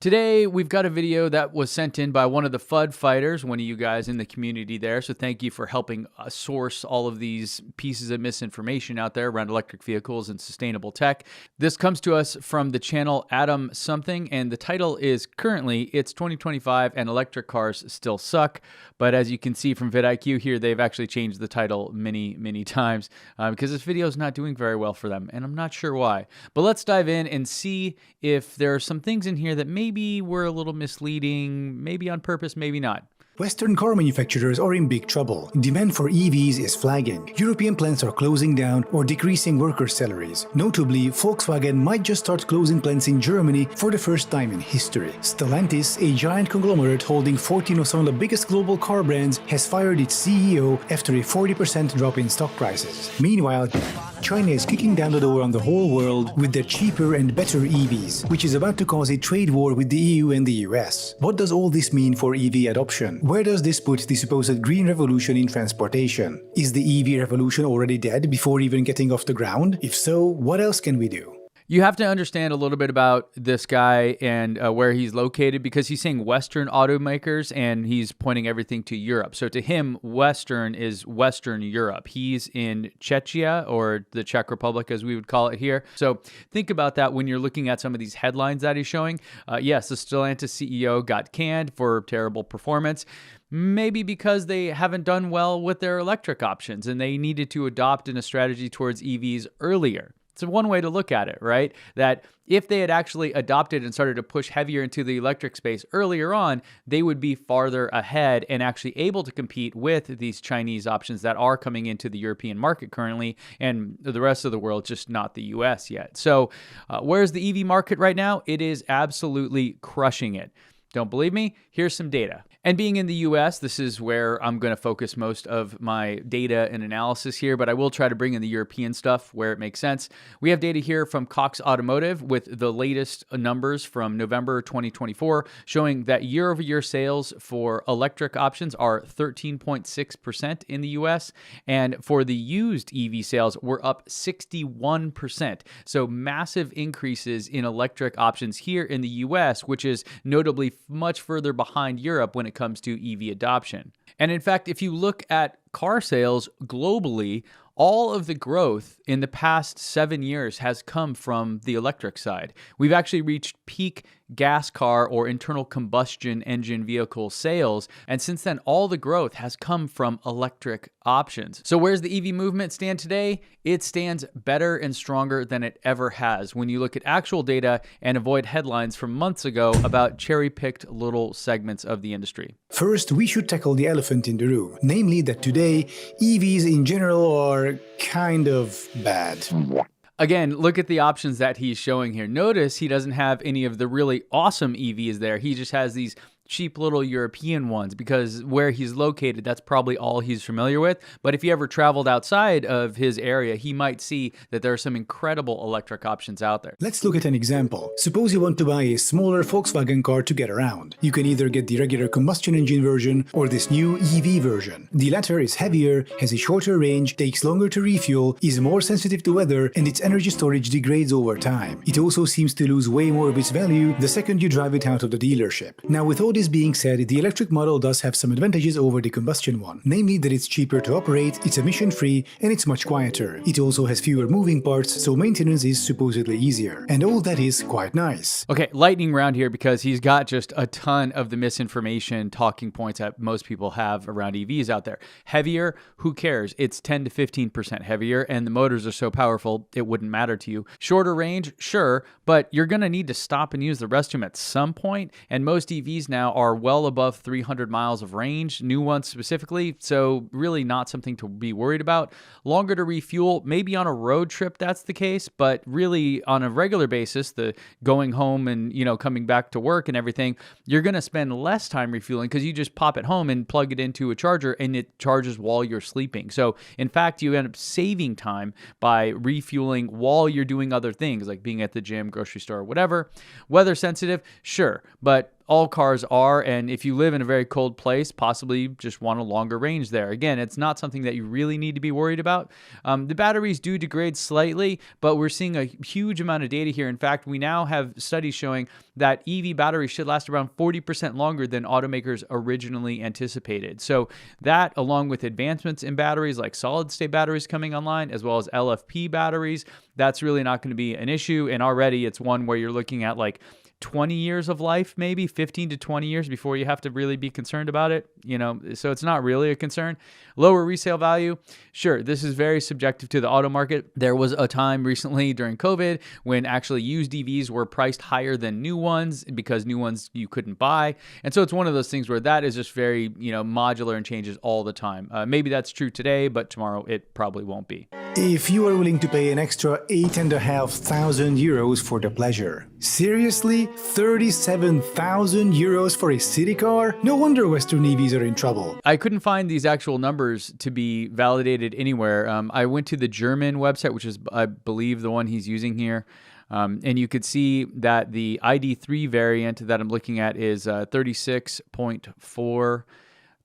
Today, we've got a video that was sent in by one of the FUD fighters, one of you guys in the community there. So thank you for helping source all of these pieces of misinformation out there around electric vehicles and sustainable tech. This comes to us from the channel Adam Something, and the title is currently, it's 2025 and electric cars still suck. But as you can see from vidIQ here, they've actually changed the title many times because this video is not doing very well for them, and I'm not sure why. But let's dive in and see if there are some things in here that maybe were a little misleading, maybe on purpose, maybe not. Western car manufacturers are in big trouble. Demand for EVs is flagging. European plants are closing down or decreasing workers' salaries. Notably, Volkswagen might just start closing plants in Germany for the first time in history. Stellantis, a giant conglomerate holding 14 of some of the biggest global car brands, has fired its CEO after a 40% drop in stock prices. Meanwhile, China is kicking down the door on the whole world with their cheaper and better EVs, which is about to cause a trade war with the EU and the US. What does all this mean for EV adoption? Where does this put the supposed green revolution in transportation? Is the EV revolution already dead before even getting off the ground? If so, what else can we do? You have to understand a little bit about this guy and where he's located, because he's saying Western automakers and he's pointing everything to Europe. So to him, Western is Western Europe. He's in Czechia, or the Czech Republic as we would call it here. So think about that when you're looking at some of these headlines that he's showing. Yes, the Stellantis CEO got canned for terrible performance. Maybe because they haven't done well with their electric options and they needed to adopt in a strategy towards EVs earlier. It's one way to look at it, right? That if they had actually adopted and started to push heavier into the electric space earlier on, they would be farther ahead and actually able to compete with these Chinese options that are coming into the European market currently, and the rest of the world, just not the US yet. So where's the EV market right now? It is absolutely crushing it. Don't believe me? Here's some data. And being in the US, this is where I'm going to focus most of my data and analysis here, but I will try to bring in the European stuff where it makes sense. We have data here from Cox Automotive with the latest numbers from November 2024, showing that year-over-year sales for electric options are 13.6% in the US, and for the used EV sales, we're up 61%. So massive increases in electric options here in the US, which is notably much further behind Europe when it comes to EV adoption. And in fact, if you look at car sales globally, all of the growth in the past 7 years has come from the electric side. We've actually reached peak gas car or internal combustion engine vehicle sales, and since then all the growth has come from electric options. So where's the EV movement stand today? It stands better and stronger than it ever has when you look at actual data and avoid headlines from months ago about cherry-picked little segments of the industry. First, we should tackle the elephant in the room, namely that today EVs in general are kind of bad. Again, look at the options that he's showing here. Notice he doesn't have any of the really awesome EVs there. He just has these cheap little European ones because where he's located, that's probably all he's familiar with. But if he ever traveled outside of his area, he might see that there are some incredible electric options out there. Let's look at an example. Suppose you want to buy a smaller Volkswagen car to get around. You can either get the regular combustion engine version or this new EV version. The latter is heavier, has a shorter range, takes longer to refuel, is more sensitive to weather, and its energy storage degrades over time. It also seems to lose way more of its value the second you drive it out of the dealership. Now, with all this being said, the electric model does have some advantages over the combustion one, namely that it's cheaper to operate, it's emission-free, and it's much quieter. It also has fewer moving parts, so maintenance is supposedly easier. And all that is quite nice. Okay, lightning round here because he's got just a ton of the misinformation talking points that most people have around EVs out there. Heavier, who cares? It's 10 to 15% heavier, and the motors are so powerful, it wouldn't matter to you. Shorter range, sure, but you're going to need to stop and use the restroom at some point, and most EVs now are well above 300 miles of range, new ones specifically, so really not something to be worried about. Longer to refuel, maybe on a road trip that's the case, but really on a regular basis, the going home and coming back to work and everything, you're going to spend less time refueling because you just pop it home and plug it into a charger and it charges while you're sleeping. So in fact, you end up saving time by refueling while you're doing other things like being at the gym, grocery store, whatever. Weather sensitive, sure, but all cars are, and if you live in a very cold place, possibly just want a longer range there. Again, it's not something that you really need to be worried about. The batteries do degrade slightly, but we're seeing a huge amount of data here. In fact, we now have studies showing that EV batteries should last around 40% longer than automakers originally anticipated. So that, along with advancements in batteries like solid-state batteries coming online, as well as LFP batteries, that's really not going to be an issue. And already it's one where you're looking at like 20 years of life, maybe 15 to 20 years before you have to really be concerned about it, so it's not really a concern. Lower resale value. Sure, this is very subjective to the auto market. There was a time recently during COVID when actually used EVs were priced higher than new ones because new ones you couldn't buy. And so it's one of those things where that is just very, modular and changes all the time. Maybe that's true today, but tomorrow it probably won't be. If you are willing to pay an extra 8,500 euros for the pleasure. Seriously? 37,000 euros for a city car? No wonder Western EVs are in trouble. I couldn't find these actual numbers to be validated anywhere. I went to the German website, which is, I believe, the one he's using here. And you could see that the ID3 variant that I'm looking at is 36.4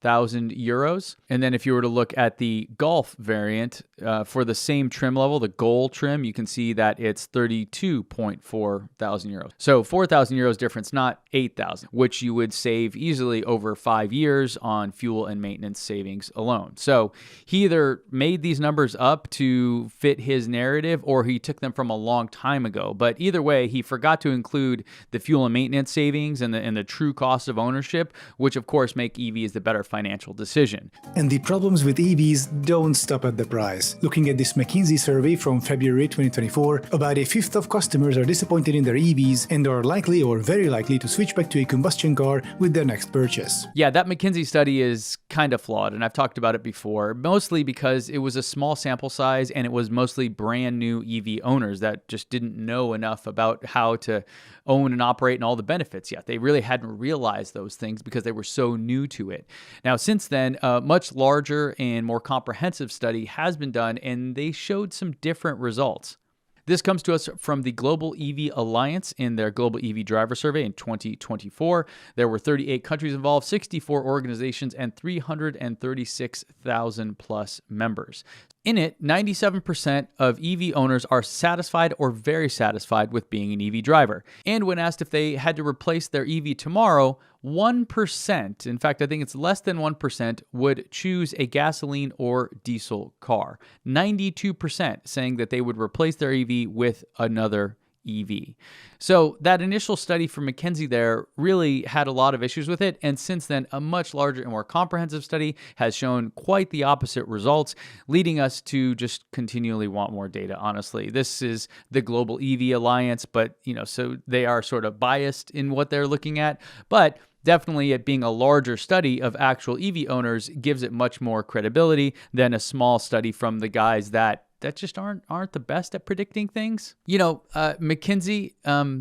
thousand euros. And then if you were to look at the Golf variant for the same trim level, the Gold trim, you can see that it's 32.4 thousand euros. So 4,000 euros difference, not 8,000, which you would save easily over 5 years on fuel and maintenance savings alone. So he either made these numbers up to fit his narrative or he took them from a long time ago. But either way, he forgot to include the fuel and maintenance savings and the true cost of ownership, which of course make EVs the better financial decision. And the problems with EVs don't stop at the price. Looking at this McKenzie survey from February 2024, about a fifth of customers are disappointed in their EVs and are likely or very likely to switch back to a combustion car with their next purchase. Yeah, that McKenzie study is kind of flawed, and I've talked about it before, mostly because it was a small sample size and it was mostly brand new EV owners that just didn't know enough about how to own and operate and all the benefits yet. They really hadn't realized those things because they were so new to it. Now, since then, a much larger and more comprehensive study has been done, and they showed some different results. This comes to us from the Global EV Alliance in their Global EV Driver Survey in 2024. There were 38 countries involved, 64 organizations, and 336,000 plus members. In it, 97% of EV owners are satisfied or very satisfied with being an EV driver. And when asked if they had to replace their EV tomorrow, 1%, in fact, I think it's less than 1%, would choose a gasoline or diesel car. 92% saying that they would replace their EV with another EV. So that initial study from McKenzie there really had a lot of issues with it. And since then, a much larger and more comprehensive study has shown quite the opposite results, leading us to just continually want more data, honestly. This is the Global EV Alliance, but, so they are sort of biased in what they're looking at. But definitely it being a larger study of actual EV owners gives it much more credibility than a small study from the guys that just aren't the best at predicting things. McKinsey,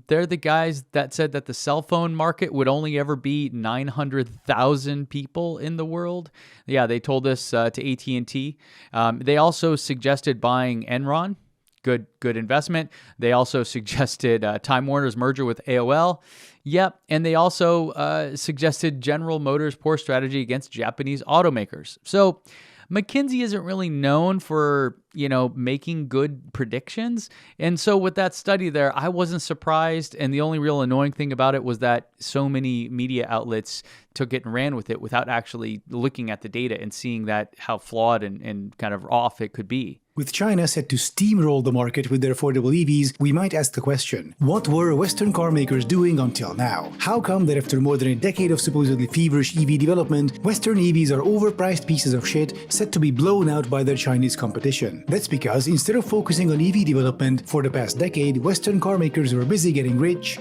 they're the guys that said that the cell phone market would only ever be 900,000 people in the world. Yeah, they told this to AT&T. They also suggested buying Enron. Good investment. They also suggested Time Warner's merger with AOL. Yep, and they also suggested General Motors' poor strategy against Japanese automakers. So McKinsey isn't really known for, making good predictions. And so with that study there, I wasn't surprised. And the only real annoying thing about it was that so many media outlets took it and ran with it without actually looking at the data and seeing that how flawed and kind of off it could be. With China set to steamroll the market with their affordable EVs, we might ask the question, what were Western car makers doing until now? How come that after more than a decade of supposedly feverish EV development, Western EVs are overpriced pieces of shit set to be blown out by their Chinese competition? That's because instead of focusing on EV development for the past decade, Western car makers were busy getting rich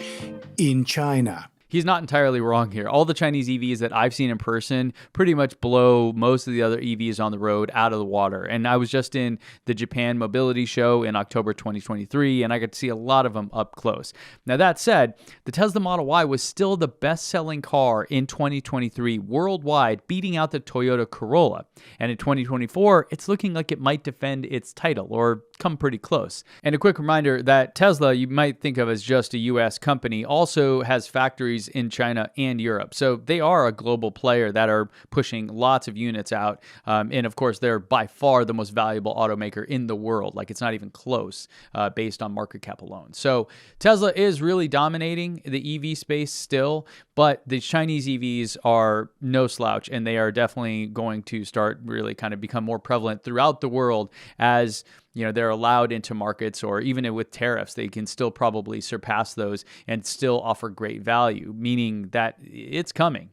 in China. He's not entirely wrong here. All the Chinese EVs that I've seen in person pretty much blow most of the other EVs on the road out of the water. And I was just in the Japan Mobility Show in October 2023, and I got to see a lot of them up close. Now, that said, the Tesla Model Y was still the best-selling car in 2023 worldwide, beating out the Toyota Corolla. And in 2024, it's looking like it might defend its title, or come pretty close. And a quick reminder that Tesla, you might think of as just a US company, also has factories in China and Europe. So they are a global player that are pushing lots of units out. And of course, they're by far the most valuable automaker in the world. Like, it's not even close based on market cap alone. So Tesla is really dominating the EV space still, but the Chinese EVs are no slouch, and they are definitely going to start really kind of become more prevalent throughout the world as they're allowed into markets, or even with tariffs, they can still probably surpass those and still offer great value, meaning that it's coming.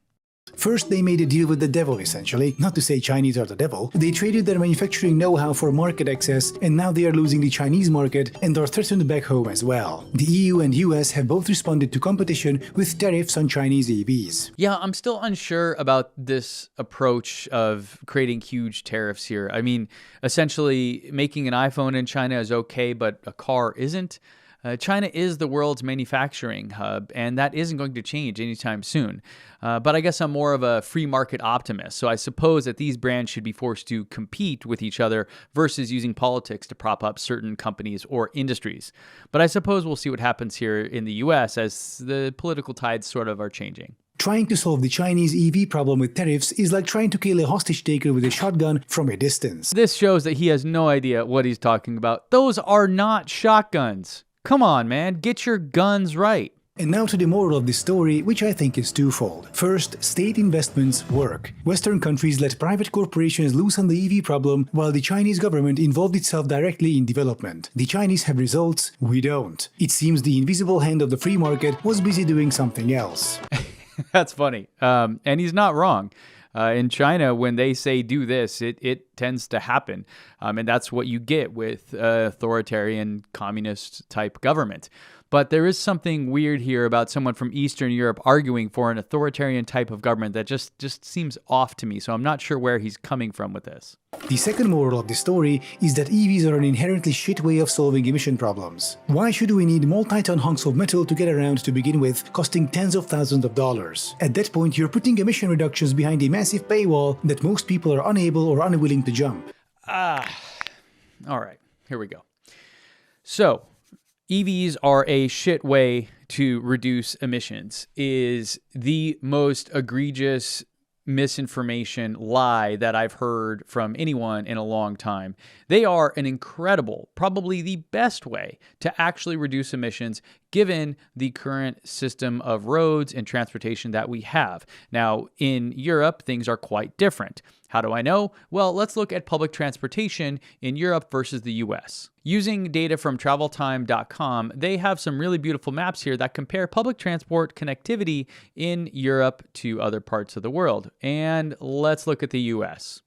First, they made a deal with the devil, essentially. Not to say Chinese are the devil. They traded their manufacturing know-how for market access, and now they are losing the Chinese market and are threatened back home as well. The EU and US have both responded to competition with tariffs on Chinese EVs. Yeah, I'm still unsure about this approach of creating huge tariffs here. I mean, essentially, making an iPhone in China is okay, but a car isn't. China is the world's manufacturing hub, and that isn't going to change anytime soon. But I guess I'm more of a free market optimist, so I suppose that these brands should be forced to compete with each other versus using politics to prop up certain companies or industries. But I suppose we'll see what happens here in the US as the political tides sort of are changing. Trying to solve the Chinese EV problem with tariffs is like trying to kill a hostage taker with a shotgun from a distance. This shows that he has no idea what he's talking about. Those are not shotguns. Come on, man, get your guns right. And now to the moral of the story, which I think is twofold. First, state investments work. Western countries let private corporations loose on the EV problem, while the Chinese government involved itself directly in development. The Chinese have results, we don't. It seems the invisible hand of the free market was busy doing something else. That's funny. And he's not wrong. In China, when they say do this, it tends to happen. And that's what you get with authoritarian communist type government. But there is something weird here about someone from Eastern Europe arguing for an authoritarian type of government that just seems off to me. So I'm not sure where he's coming from with this. The second moral of the story is that EVs are an inherently shit way of solving emission problems. Why should we need multi-ton hunks of metal to get around to begin with, costing tens of thousands of dollars? At that point, you're putting emission reductions behind a massive paywall that most people are unable or unwilling to jump. All right, here we go. So, EVs are a shit way to reduce emissions is the most egregious misinformation lie that I've heard from anyone in a long time. They are an incredible, probably the best way to actually reduce emissions given the current system of roads and transportation that we have. Now, in Europe, things are quite different. How do I know? Well, let's look at public transportation in Europe versus the US. Using data from traveltime.com, they have some really beautiful maps here that compare public transport connectivity in Europe to other parts of the world. And let's look at the US.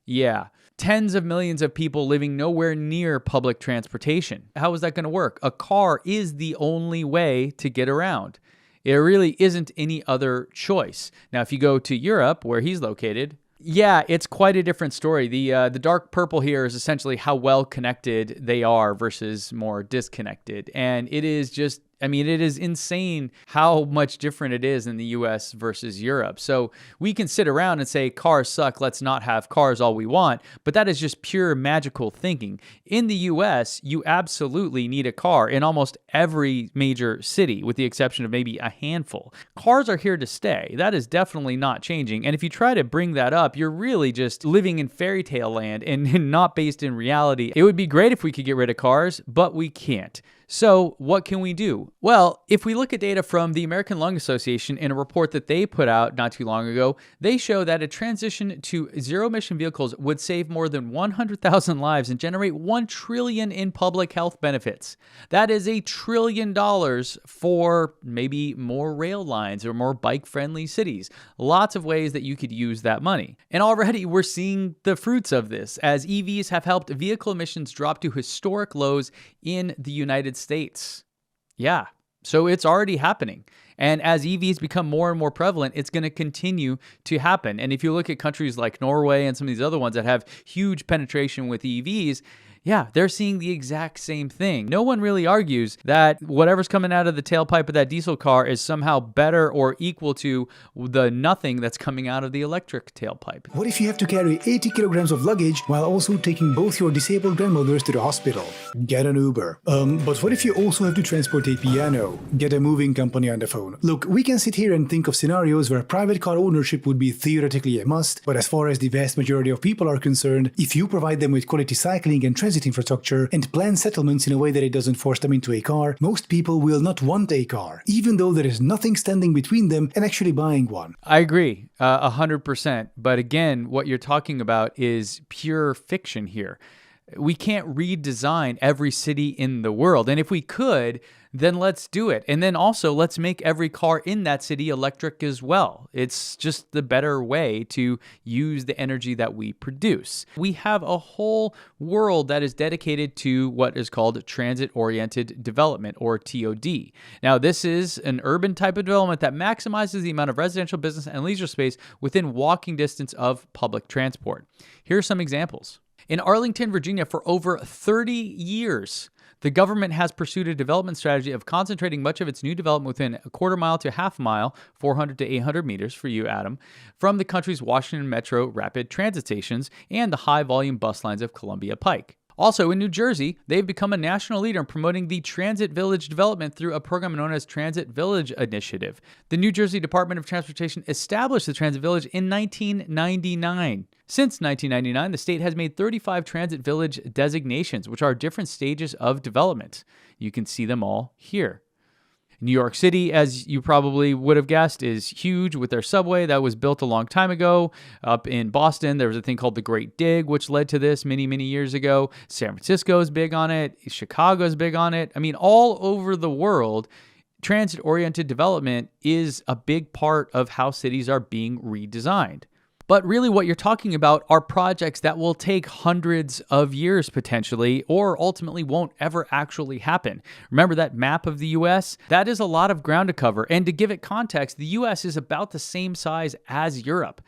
Yeah, tens of millions of people living nowhere near public transportation. How is that going to work? A car is the only way to get around. There really isn't any other choice. Now, if you go to Europe, where he's located, yeah, it's quite a different story. The dark purple here is essentially how well connected they are versus more disconnected. And it is just, it is insane how much different it is in the US versus Europe. So we can sit around and say cars suck, let's not have cars all we want, but that is just pure magical thinking. In the US, you absolutely need a car in almost every major city, with the exception of maybe a handful. Cars are here to stay. That is definitely not changing. And if you try to bring that up, you're really just living in fairy tale land and not based in reality. It would be great if we could get rid of cars, but we can't. So what can we do? Well, if we look at data from the American Lung Association in a report that they put out not too long ago, they show that a transition to zero-emission vehicles would save more than 100,000 lives and generate $1 trillion in public health benefits. That is $1 trillion for maybe more rail lines or more bike-friendly cities. Lots of ways that you could use that money. And already we're seeing the fruits of this, as EVs have helped vehicle emissions drop to historic lows in the United States. Yeah, so it's already happening. And as EVs become more and more prevalent, it's going to continue to happen. And if you look at countries like Norway and some of these other ones that have huge penetration with EVs, Yeah, they're seeing the exact same thing. No one really argues that whatever's coming out of the tailpipe of that diesel car is somehow better or equal to the nothing that's coming out of the electric tailpipe. What if you have to carry 80 kilograms of luggage while also taking both your disabled grandmothers to the hospital? Get an Uber. But what if you also have to transport a piano? Get a moving company on the phone. Look, we can sit here and think of scenarios where private car ownership would be theoretically a must, but as far as the vast majority of people are concerned, if you provide them with quality cycling and transit infrastructure and plan settlements in a way that it doesn't force them into a car, most people will not want a car, even though there is nothing standing between them and actually buying one. I agree, 100%. But again, what you're talking about is pure fiction here. We can't redesign every city in the world. And if we could, then let's do it. And then also let's make every car in that city electric as well. It's just the better way to use the energy that we produce. We have a whole world that is dedicated to what is called transit-oriented development, or TOD. Now, this is an urban type of development that maximizes the amount of residential, business, and leisure space within walking distance of public transport. Here are some examples. In Arlington, Virginia, for over 30 years, the government has pursued a development strategy of concentrating much of its new development within a quarter mile to half mile, 400 to 800 meters for you, Adam, from the country's Washington Metro rapid transit stations and the high-volume bus lines of Columbia Pike. Also, in New Jersey, they've become a national leader in promoting the Transit Village development through a program known as Transit Village Initiative. The New Jersey Department of Transportation established the Transit Village in 1999. Since 1999, the state has made 35 Transit Village designations, which are different stages of development. You can see them all here. New York City, as you probably would have guessed, is huge with their subway that was built a long time ago. Up in Boston, there was a thing called the Great Dig, which led to this many, many years ago. San Francisco is big on it. Chicago is big on it. I mean, all over the world, transit-oriented development is a big part of how cities are being redesigned. But really what you're talking about are projects that will take hundreds of years potentially, or ultimately won't ever actually happen. Remember that map of the US? That is a lot of ground to cover. And to give it context, the US is about the same size as Europe.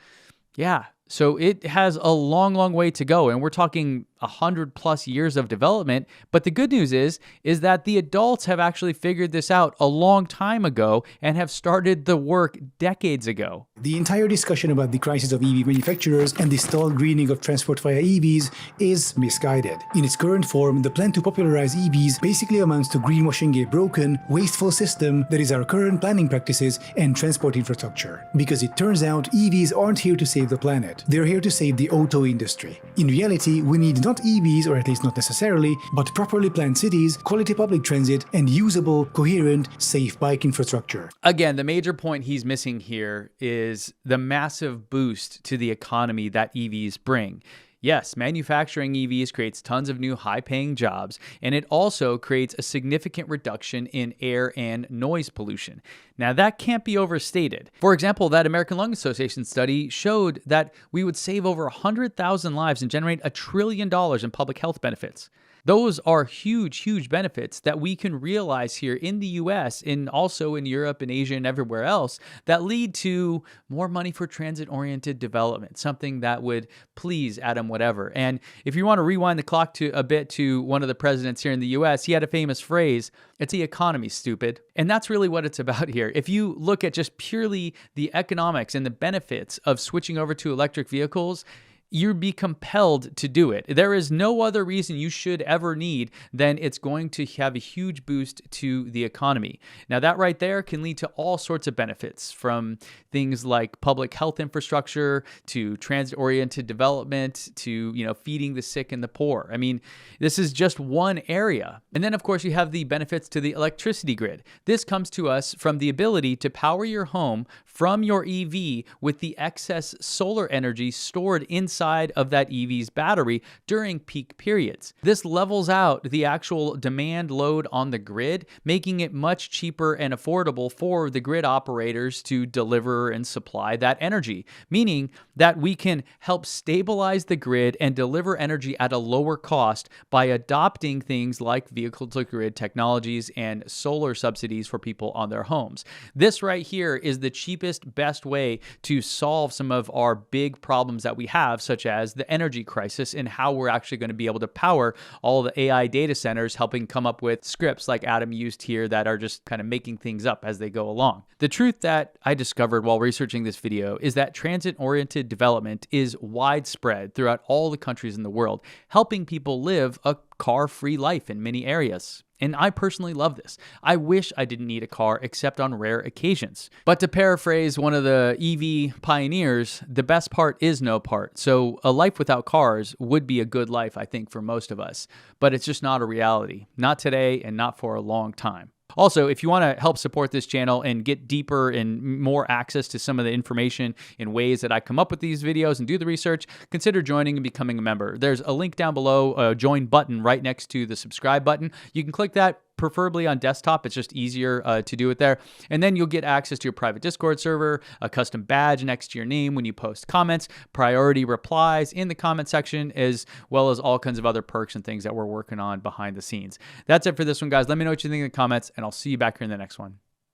Yeah, so it has a long, long way to go. And we're talking 100+ years of development. But the good news is that the adults have actually figured this out a long time ago and have started the work decades ago. The entire discussion about the crisis of EV manufacturers and the stalled greening of transport via EVs is misguided. In its current form, the plan to popularize EVs basically amounts to greenwashing a broken, wasteful system that is our current planning practices and transport infrastructure. Because it turns out EVs aren't here to save the planet. They're here to save the auto industry. In reality, we need not EVs, or at least not necessarily, but properly planned cities, quality public transit, and usable, coherent, safe bike infrastructure. Again, the major point he's missing here is the massive boost to the economy that EVs bring. Yes, manufacturing EVs creates tons of new high-paying jobs, and it also creates a significant reduction in air and noise pollution. Now, that can't be overstated. For example, that American Lung Association study showed that we would save over 100,000 lives and generate $1 trillion in public health benefits. Those are huge, huge benefits that we can realize here in the US and also in Europe and Asia and everywhere else that lead to more money for transit-oriented development, something that would please Adam whatever. And if you want to rewind the clock a bit to one of the presidents here in the US, he had a famous phrase, "It's the economy, stupid." And that's really what it's about here. If you look at just purely the economics and the benefits of switching over to electric vehicles, you'd be compelled to do it. There is no other reason you should ever need than it's going to have a huge boost to the economy. Now, that right there can lead to all sorts of benefits, from things like public health infrastructure to transit-oriented development to, feeding the sick and the poor. I mean, this is just one area. And then, of course, you have the benefits to the electricity grid. This comes to us from the ability to power your home from your EV with the excess solar energy stored inside of that EV's battery during peak periods. This levels out the actual demand load on the grid, making it much cheaper and affordable for the grid operators to deliver and supply that energy, meaning that we can help stabilize the grid and deliver energy at a lower cost by adopting things like vehicle-to-grid technologies and solar subsidies for people on their homes. This right here is the cheapest, best way to solve some of our big problems that we have, such as the energy crisis and how we're actually going to be able to power all the AI data centers, helping come up with scripts like Adam used here that are just kind of making things up as they go along. The truth that I discovered while researching this video is that transit-oriented development is widespread throughout all the countries in the world, helping people live a car-free life in many areas. And I personally love this. I wish I didn't need a car except on rare occasions. But to paraphrase one of the EV pioneers, the best part is no part. So a life without cars would be a good life, I think, for most of us. But it's just not a reality. Not today and not for a long time. Also, if you want to help support this channel and get deeper and more access to some of the information in ways that I come up with these videos and do the research, consider joining and becoming a member. There's a link down below, a join button right next to the subscribe button. You can click that, preferably on desktop. It's just easier to do it there. And then you'll get access to a private Discord server, a custom badge next to your name when you post comments, priority replies in the comment section, as well as all kinds of other perks and things that we're working on behind the scenes. That's it for this one, guys. Let me know what you think in the comments, and I'll see you back here in the next one.